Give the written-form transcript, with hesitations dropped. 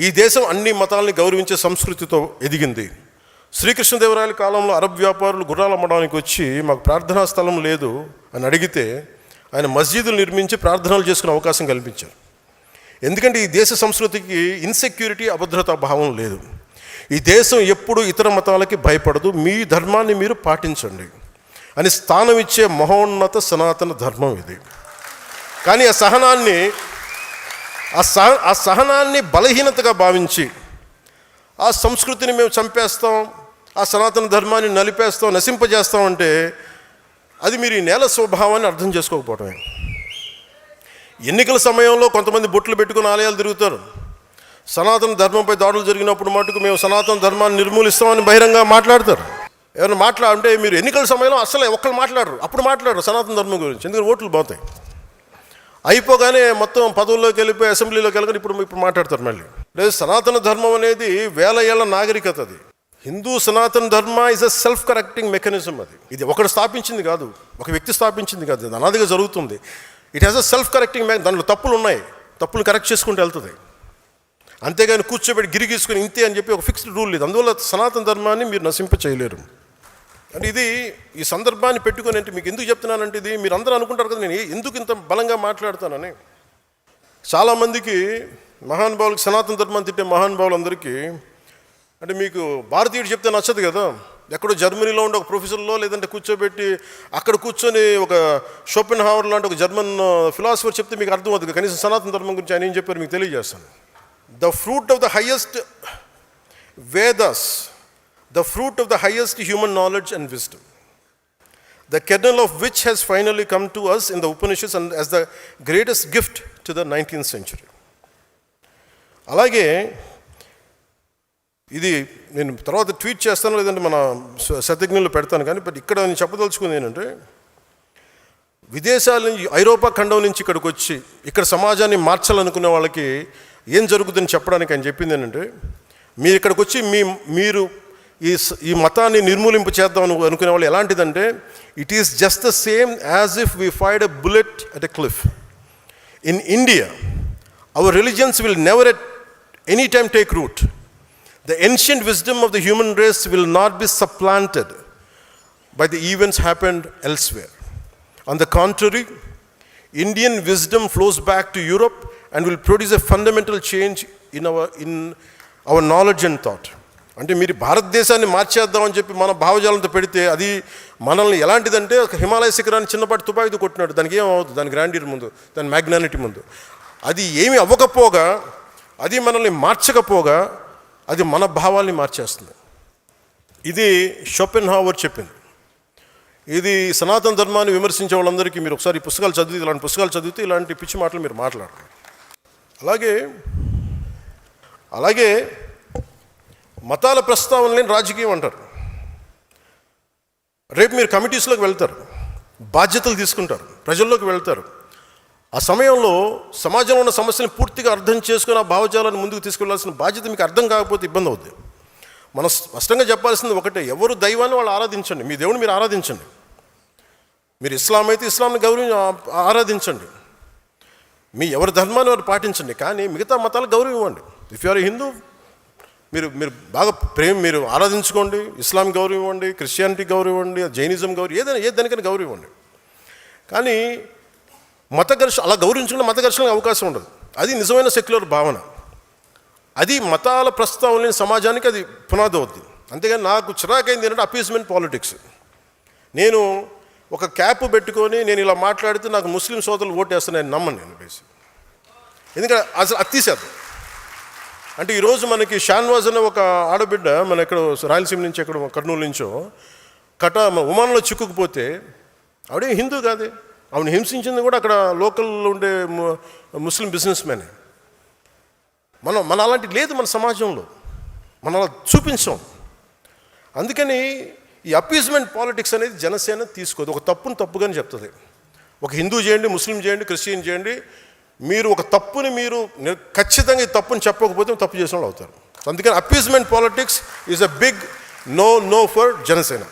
ఈ దేశం అన్ని మతాలని గౌరవించే సంస్కృతితో ఎదిగింది. శ్రీకృష్ణదేవరాయల కాలంలో అరబ్ వ్యాపారులు గుర్రాలు అమ్మడానికి వచ్చి మాకు ప్రార్థనా స్థలం లేదు అని అడిగితే ఆయన మస్జిదులు నిర్మించి ప్రార్థనలు చేసుకునే అవకాశం కల్పించారు. ఎందుకంటే ఈ దేశ సంస్కృతికి ఇన్సెక్యూరిటీ, అభద్రతా భావం లేదు. ఈ దేశం ఎప్పుడు ఇతర మతాలకి భయపడదు, మీ ధర్మాన్ని మీరు పాటించండి అని స్థానం ఇచ్చే మహోన్నత సనాతన ధర్మం ఇది. కానీ ఆ సహనాన్ని బలహీనతగా భావించి ఆ సంస్కృతిని మేము చంపేస్తాం, ఆ సనాతన ధర్మాన్ని నలిపేస్తాం, నశింపజేస్తాం అంటే అది మీరు ఈ నేల స్వభావాన్ని అర్థం చేసుకోకపోవటమే. ఎన్నికల సమయంలో కొంతమంది బొట్లు పెట్టుకుని ఆలయాలు తిరుగుతారు. సనాతన ధర్మంపై దాడులు జరిగినప్పుడు మటుకు మేము సనాతన ధర్మాన్ని నిర్మూలిస్తామని బహిరంగ మాట్లాడతారు. ఎవరైనా అంటే మీరు ఎన్నికల సమయంలో అసలు ఒక్కరు మాట్లాడరు, అప్పుడు మాట్లాడరు సనాతన ధర్మం గురించి, ఎందుకంటే ఓట్లు పోతాయి. అయిపోగానే మొత్తం పదవుల్లోకి వెళ్ళిపోయి అసెంబ్లీలోకి వెళ్ళగానే ఇప్పుడు మాట్లాడతారు మళ్ళీ. లేదు, సనాతన ధర్మం అనేది వేల ఏళ్ల నాగరికత. అది హిందూ సనాతన ధర్మ is a self correcting mechanism. ఇది ఒకడు స్థాపించింది కాదు, ఒక వ్యక్తి స్థాపించింది కాదు, అది అనాదిగా జరుగుతుంది. It has a self correcting దాంట్లో తప్పులు ఉన్నాయి, తప్పులు కరెక్ట్ చేసుకుంటూ వెళ్తుంది. అంతేగాని కూర్చోబెట్టి గిరిగీసుకుని ఇంతే అని చెప్పి ఒక ఫిక్స్డ్ రూల్ లేదు. అందువల్ల సనాతన ధర్మాన్ని మీరు నశింప చేయలేరు. అంటే ఇది ఈ సందర్భాన్ని పెట్టుకొని అంటే మీకు ఎందుకు చెప్తున్నానంటే, ఇది మీరు అందరూ అనుకుంటారు కదా నేను ఎందుకు ఇంత బలంగా మాట్లాడతానని. చాలామందికి మహానుభావులకి, సనాతన ధర్మాన్ని తిట్టే మహానుభావులందరికీ అంటే మీకు భారతీయుడు చెప్తే నచ్చదు కదా. ఎక్కడో జర్మనీలో ఉండే ఒక ప్రొఫెసర్లో లేదంటే కూర్చోబెట్టి అక్కడ కూర్చొని ఒక షోపెన్ హావర్ లాంటి ఒక జర్మన్ ఫిలాసఫర్ చెప్తే మీకు అర్థం అవుతుంది. కనీసం సనాతన ధర్మం గురించి ఆయన ఏం చెప్పారు మీకు తెలియజేస్తాను. The fruit of the highest Vedas, the fruit of the highest human knowledge and wisdom, the kernel of which has finally come to us in the Upanishads and as the greatest gift to the 19th century. అలాగే ఇది నేను తర్వాత tweet చేస్తాను, లేదంటే మన శతజ్ఞులు పెడతాను. కానీ but ఇక్కడ నేను చెప్పదలుచుకుంది ఏంటంటే, విదేశాల నుంచి, ఐరోపా ఖండం నుంచి ఇక్కడికి వచ్చి ఇక్కడ సమాజాన్ని మార్చాలనుకునే వాళ్ళకి ఏం జరుగుతుందని చెప్పడానికి ఆయన చెప్పింది ఏంటంటే, మీరు ఇక్కడికి వచ్చి మీరు ఈ మతాన్ని నిర్మూలింపు చేద్దాం అనుకునే వాళ్ళు ఎలాంటిదంటే, it is just the same as if we fired a bullet at a cliff. In India our religions will never at any time take root. The ancient wisdom of the human race will not be supplanted by the events happened elsewhere. On the contrary, Indian wisdom flows back to Europe and will produce a fundamental change in our knowledge and thought. అంటే మీరు భారతదేశాన్ని మార్చేద్దామని చెప్పి మన భావజాలంతో పెడితే అది మనల్ని ఎలాంటిదంటే, ఒక హిమాలయ శిఖరాన్ని చిన్నపాటి తుపాకీతో కొట్టినాడు. దానికి ఏమవుతుంది? దాని గ్రాండియర్ ముందు, దాని మ్యాగ్నానిటీ ముందు అది ఏమి అవ్వకపోగా, అది మనల్ని మార్చకపోగా అది మన భావాల్ని మార్చేస్తుంది. ఇది షోపెన్ హావర్ చెప్పింది. ఇది సనాతన ధర్మాన్ని విమర్శించే వాళ్ళందరికీ మీరు ఒకసారి ఇలాంటి పుస్తకాలు చదివితే ఇలాంటి పిచ్చి మాటలు మీరు మాట్లాడరు. అలాగే మతాల ప్రస్తావనని రాజకీయం అంటారు. రేపు మీరు కమిటీస్లోకి వెళ్తారు, బాధ్యతలు తీసుకుంటారు, ప్రజల్లోకి వెళ్తారు. ఆ సమయంలో సమాజంలో ఉన్న సమస్యలను పూర్తిగా అర్థం చేసుకుని ఆ భావజాలను ముందుకు తీసుకెళ్లాల్సిన బాధ్యత మీకు అర్థం కాకపోతే ఇబ్బంది అవుతుంది. మనం స్పష్టంగా చెప్పాల్సింది ఒకటే, ఎవరు దైవాన్ని వాళ్ళు ఆరాధించండి, మీ దేవుని మీరు ఆరాధించండి. మీరు ఇస్లాం అయితే ఇస్లాంని ఆరాధించండి, మీ ఎవరి ధర్మాన్ని వారు పాటించండి. కానీ మిగతా మతాలకు గౌరవం ఇవ్వండి. ఇఫ్ యు ఆర్ హిందూ, మీరు బాగా మీరు ఆరాధించుకోండి, ఇస్లాం గౌరవం ఇవ్వండి, క్రిస్టియానిటీ గౌరవం ఇవ్వండి, జైనిజం గౌరవం, ఏదానికైనా గౌరవం ఇవ్వండి. కానీ అలా గౌరవించుకున్న మత ఘర్షణకు అవకాశం ఉండదు. అది నిజమైన సెక్యులర్ భావన. అది మతాల ప్రస్తావన సమాజానికి అది పునాది అవుద్ది. అంతేగాని నాకు చిరాకైంది ఏంటంటే అపీస్మెంట్ పాలిటిక్స్. నేను ఒక క్యాప్ పెట్టుకొని నేను ఇలా మాట్లాడితే నాకు ముస్లిం సోదరులు ఓటేస్తాను నేను నమ్మను. నేను ఎందుకంటే అసలు అది తీసేద్దాం. అంటే ఈరోజు మనకి షాన్వాజ్ అనే ఒక ఆడబిడ్డ మన ఎక్కడ రాయలసీమ నుంచి, ఎక్కడ కర్నూలు నుంచో ఉమాన్లో చిక్కుకుపోతే ఆవిడే హిందూ కాదే. ఆవిడ హింసించింది కూడా అక్కడ లోకల్లో ఉండే ముస్లిం బిజినెస్ మ్యానే. మన అలాంటి లేదు మన సమాజంలో, మనం అలా చూపించాం. అందుకని ఈ అపీజ్మెంట్ పాలిటిక్స్ అనేది జనసేన తీసుకోదు. ఒక తప్పుని తప్పుగానే చెప్తుంది. ఒక హిందూ చేయండి, ముస్లిం చేయండి, క్రిస్టియన్ చేయండి, మీరు ఒక తప్పుని మీరు ఖచ్చితంగా ఈ తప్పుని చెప్పకపోతే తప్పు చేసిన వాళ్ళు అవుతారు. అందుకని appeasement politics is a big no for Janasena.